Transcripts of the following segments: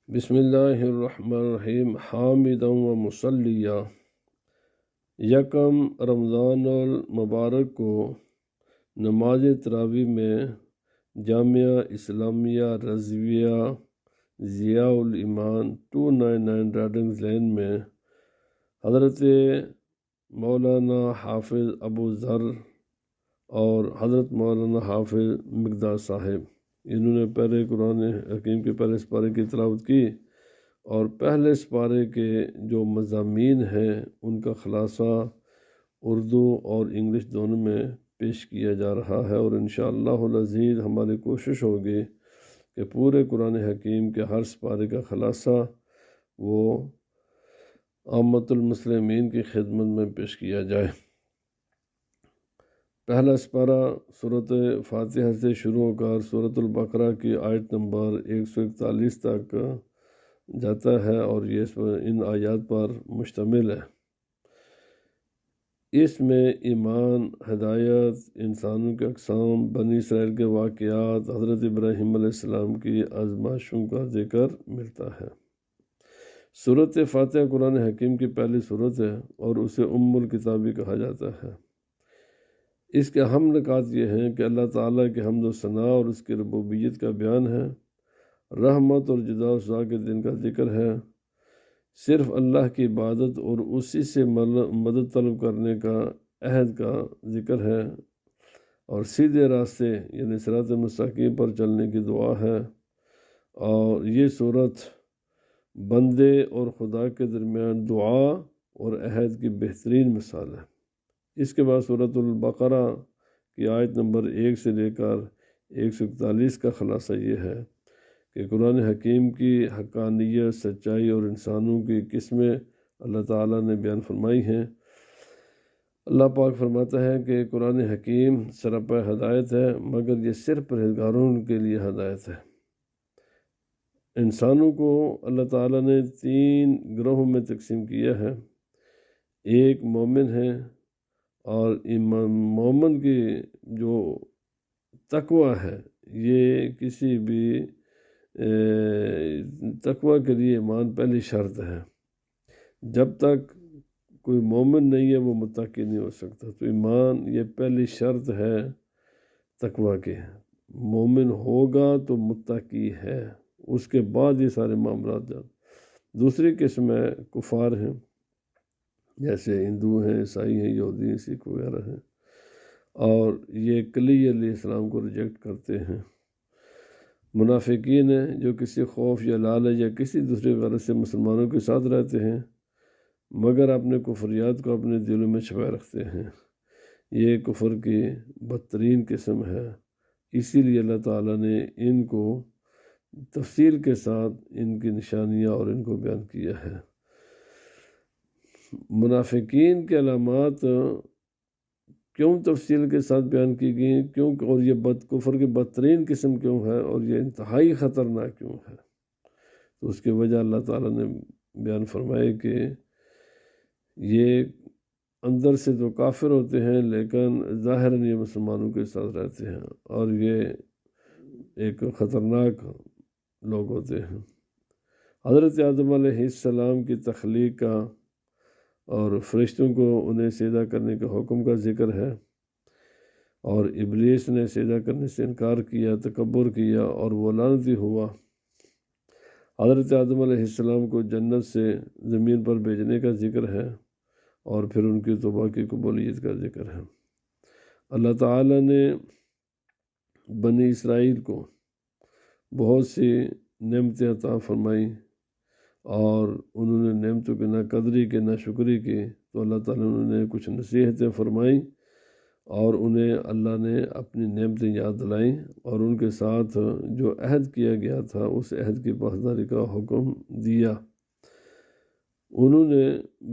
بسم اللہ الرحمن الرحیم حامدا و مصلیہ۔ یکم رمضان المبارک کو نماز تراویح میں جامعہ اسلامیہ رضویہ ضیاء الایمان 299 ریڈنگز لین میں حضرت مولانا حافظ ابو ذر اور حضرت مولانا حافظ مقداد صاحب انہوں نے پہلے قرآن حکیم کے پہلے سپارے کی تلاوت کی اور پہلے سپارے کے جو مضامین ہیں ان کا خلاصہ اردو اور انگلش دونوں میں پیش کیا جا رہا ہے، اور انشاءاللہ العزیز ہماری کوشش ہوگی کہ پورے قرآن حکیم کے ہر سپارے کا خلاصہ وہ عامۃ المسلمین کی خدمت میں پیش کیا جائے۔ پہلا سپارہ سورۃ فاتحہ سے شروع ہو کر سورۃ البقرہ کی آیت نمبر 141 تک جاتا ہے اور یہ ان آیات پر مشتمل ہے۔ اس میں ایمان، ہدایت، انسانوں کے اقسام، بنی اسرائیل کے واقعات، حضرت ابراہیم علیہ السلام کی آزمائشوں کا ذکر ملتا ہے۔ سورۃ فاتحہ قرآن حکیم کی پہلی سورت ہے اور اسے ام الکتاب بھی کہا جاتا ہے۔ اس کے اہم نکات یہ ہیں کہ اللہ تعالیٰ کے حمد و ثناء اور اس کی ربوبیت کا بیان ہے، رحمت اور جزا و سزا کے دن کا ذکر ہے، صرف اللہ کی عبادت اور اسی سے مدد طلب کرنے کا عہد کا ذکر ہے، اور سیدھے راستے یعنی صراط مستقیم پر چلنے کی دعا ہے۔ اور یہ صورت بندے اور خدا کے درمیان دعا اور عہد کی بہترین مثال ہے۔ اس کے بعد سورۃ البقرہ کی آیت نمبر 1 سے لے کر 141 کا خلاصہ یہ ہے کہ قرآن حکیم کی حقانیت، سچائی اور انسانوں کی قسمیں اللہ تعالیٰ نے بیان فرمائی ہیں۔ اللہ پاک فرماتا ہے کہ قرآن حکیم سراپا ہدایت ہے، مگر یہ صرف پرہیزگاروں کے لیے ہدایت ہے۔ انسانوں کو اللہ تعالیٰ نے 3 گروہوں میں تقسیم کیا ہے۔ ایک مومن ہے، اور مومن کی جو تقوی ہے یہ کسی بھی تقوی کے لیے ایمان پہلی شرط ہے۔ جب تک کوئی مومن نہیں ہے وہ متقی نہیں ہو سکتا، تو ایمان یہ پہلی شرط ہے تقوی کی۔ مومن ہوگا تو متقی ہے، اس کے بعد یہ سارے معاملات جاتے۔ دوسری قسم ہے کفار ہیں، جیسے ہندو ہیں، عیسائی ہیں، یہودی ہیں، سکھ وغیرہ ہیں، اور یہ کلیئرلی اسلام کو ریجیکٹ کرتے ہیں۔ منافقین ہیں جو کسی خوف یا لالچ یا کسی دوسری غرض سے مسلمانوں کے ساتھ رہتے ہیں، مگر اپنے کفریات کو اپنے دلوں میں چھپائے رکھتے ہیں۔ یہ کفر کی بدترین قسم ہے، اسی لیے اللہ تعالیٰ نے ان کو تفصیل کے ساتھ ان کی نشانیاں اور ان کو بیان کیا ہے۔ منافقین کے علامات کیوں تفصیل کے ساتھ بیان کی گئی، کیوں، اور یہ کفر کی بدترین قسم کیوں ہے، اور یہ انتہائی خطرناک کیوں ہے، تو اس کی وجہ اللہ تعالیٰ نے بیان فرمائی کہ یہ اندر سے تو کافر ہوتے ہیں لیکن ظاہراً یہ مسلمانوں کے ساتھ رہتے ہیں، اور یہ ایک خطرناک لوگ ہوتے ہیں۔ حضرت آدم علیہ السلام کی تخلیق کا اور فرشتوں کو انہیں سجدہ کرنے کے حکم کا ذکر ہے، اور ابلیس نے سجدہ کرنے سے انکار کیا، تکبر کیا اور وہ لعنتی ہوا۔ حضرت آدم علیہ السلام کو جنت سے زمین پر بھیجنے کا ذکر ہے، اور پھر ان کی توبہ کی قبولیت کا ذکر ہے۔ اللہ تعالیٰ نے بنی اسرائیل کو بہت سی نعمتیں عطا فرمائیں، اور انہوں نے نعمتوں کی نہ قدری کی نہ شکری کی، تو اللہ تعالیٰ نے کچھ نصیحتیں فرمائیں اور انہیں اللہ نے اپنی نعمتیں یاد دلائیں، اور ان کے ساتھ جو عہد کیا گیا تھا اس عہد کی پاسداری کا حکم دیا۔ انہوں نے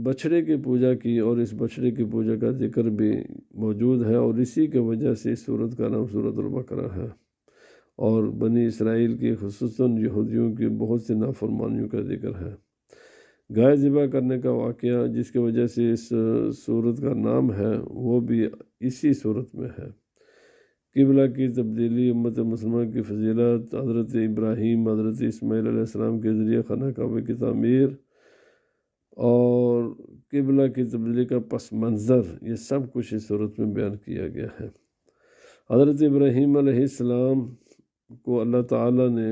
بچھڑے کی پوجا کی، اور اس بچھڑے کی پوجا کا ذکر بھی موجود ہے، اور اسی کی وجہ سے اس سورت کا نام سورۃ البقرہ ہے۔ اور بنی اسرائیل کی خصوصاً یہودیوں کی بہت سی نافرمانیوں کا ذکر ہے۔ گائے ذبح کرنے کا واقعہ جس کی وجہ سے اس سورت کا نام ہے وہ بھی اسی سورت میں ہے قبلہ کی تبدیلی، امت مسلمہ کی فضیلت، حضرت ابراہیم حضرت اسماعیل علیہ السلام کے ذریعے خانہ کعبہ کی تعمیر اور قبلہ کی تبدیلی کا پس منظر، یہ سب کچھ اس صورت میں بیان کیا گیا ہے۔ حضرت ابراہیم علیہ السلام کو اللہ تعالیٰ نے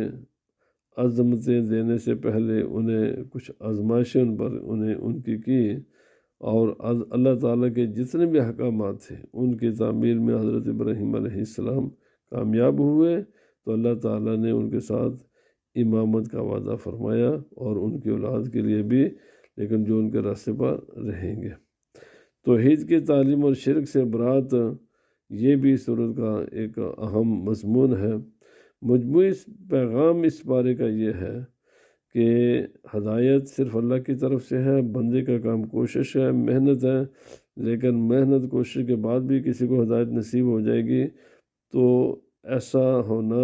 عظمتیں دینے سے پہلے انہیں کچھ آزمائشیں ان کی اور اللہ تعالیٰ کے جتنے بھی احکامات تھے ان کی تعمیر میں حضرت ابراہیم علیہ السلام کامیاب ہوئے، تو اللہ تعالیٰ نے ان کے ساتھ امامت کا وعدہ فرمایا اور ان کی اولاد کے لیے بھی، لیکن جو ان کے راستے پر رہیں گے۔ توحید کی تعلیم اور شرک سے برات، یہ بھی صورت کا ایک اہم مضمون ہے۔ مجموعی پیغام اس بارے کا یہ ہے کہ ہدایت صرف اللہ کی طرف سے ہے، بندے کا کام کوشش ہے، محنت ہے، لیکن محنت کوشش کے بعد بھی کسی کو ہدایت نصیب ہو جائے گی تو ایسا ہونا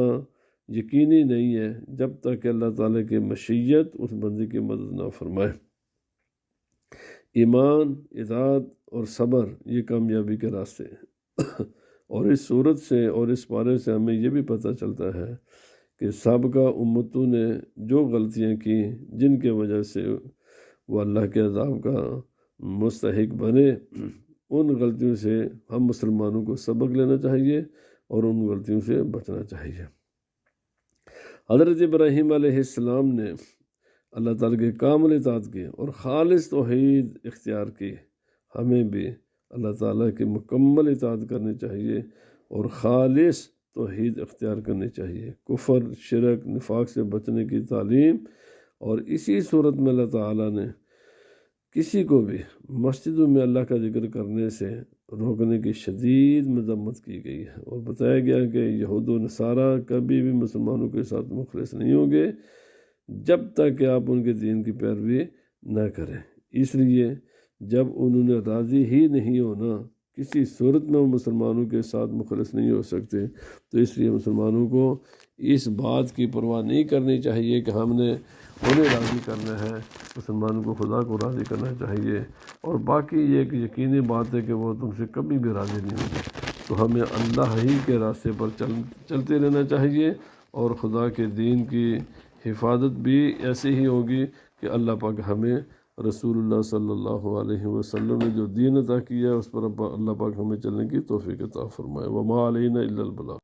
یقینی نہیں ہے جب تک کہ اللہ تعالیٰ کی مشیت اس بندے کی مدد نہ فرمائے۔ ایمان، اطاعت اور صبر یہ کامیابی کے راستے ہیں۔ اور اس صورت سے اور اس پارے سے ہمیں یہ بھی پتہ چلتا ہے کہ سابقہ امتوں نے جو غلطیاں کی جن کے وجہ سے وہ اللہ کے عذاب کا مستحق بنے، ان غلطیوں سے ہم مسلمانوں کو سبق لینا چاہیے اور ان غلطیوں سے بچنا چاہیے۔ حضرت ابراہیم علیہ السلام نے اللہ تعالیٰ کے کامل اطاعت کی اور خالص توحید اختیار کی۔ ہمیں بھی اللہ تعالیٰ کی مکمل اطاعت کرنی چاہیے اور خالص توحید اختیار کرنی چاہیے، کفر، شرک، نفاق سے بچنے کی تعلیم۔ اور اسی صورت میں اللہ تعالیٰ نے کسی کو بھی مسجدوں میں اللہ کا ذکر کرنے سے روکنے کی شدید مذمت کی گئی ہے، اور بتایا گیا کہ یہود و نصارہ کبھی بھی مسلمانوں کے ساتھ مخلص نہیں ہوں گے جب تک کہ آپ ان کے دین کی پیروی نہ کریں۔ اس لیے جب انہوں نے راضی ہی نہیں ہونا، کسی صورت میں وہ مسلمانوں کے ساتھ مخلص نہیں ہو سکتے، تو اس لیے مسلمانوں کو اس بات کی پرواہ نہیں کرنی چاہیے کہ ہم نے انہیں راضی کرنا ہے، مسلمانوں کو خدا کو راضی کرنا چاہیے۔ اور باقی یہ ایک یقینی بات ہے کہ وہ تم سے کبھی بھی راضی نہیں ہوں گے، تو ہمیں اللہ ہی کے راستے پر چلتے رہنا چاہیے، اور خدا کے دین کی حفاظت بھی ایسے ہی ہوگی کہ اللہ پاک ہمیں رسول اللہ صلی اللہ علیہ وسلم نے جو دین عطا کیا ہے اس پر اللہ پاک ہمیں چلنے کی توفیق عطا فرمائے۔ وما علینا الا البلاغ۔